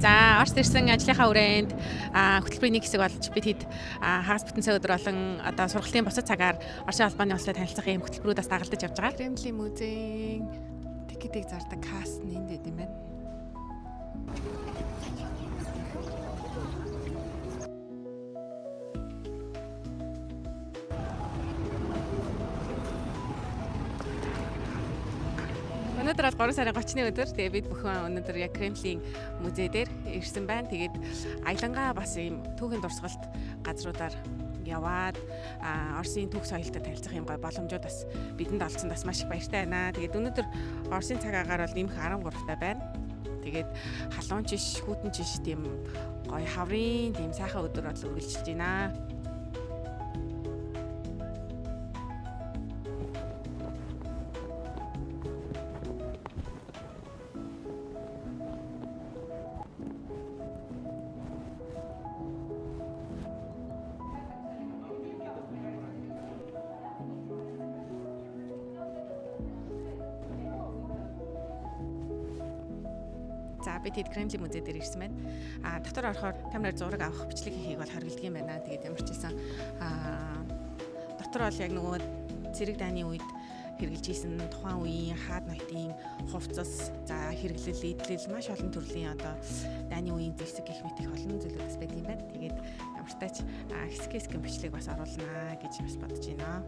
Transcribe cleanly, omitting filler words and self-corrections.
За орс ирсэн ажлынхаа хүрээнд хөтөлбөрийн нэг хэсэг болж бид хэд хагас бүтэн цаг өдөр болон одоо сургалтын бусад цагаар Орсын албаны улстай танилцах ийм хөтөлбөрүүдээс дагалдаж явж байгаа. Кремлийн музейн тикетийг зардаг касс нь энд байд юм байна. Өнөөдөр бол 3 сарын 30-ны өдөр. Тэгээ бид бүхэн өнөөдөр яг Кремлийн музей дээр ирсэн байна. Тэгээд аялангаа бас ийм түүхийн дурсгалт газруудаар яваад Оросын түүх соёлтой танилцах юм гой боломжууд бас бидэнд олцсон бас маш их баяртай байна. Тэгээд өнөөдөр Оросын цаг агаар бол нэмэх 13-тай байна. Тэгээд халуун жиш, хүүтэн жиш тийм гой хаврын тийм сайхан өдөр бол үргэлжилж байна. За бид хэд Кремлийн музей дээр ирсэн байна. Дотор орохоор камераар зураг авах, бичлэг хийхийг бол хоригддаг юм байна. Тэгээд ямар ч хэлсэн дотор бол яг нөгөө цэрэг дааны үед хэрэгжилж исэн тухайн үеийн хаад ноётын хувцас, за хэрэглэл, идэлэл маш олон төрлийн одоо дааны үеийн зэвсэг гэх мэт их олон зүйлүүдс байдаг юм байна. Тэгээд ямар ч тач хэсэг бичлэг бас оруулнаа гэж бас бодож байна.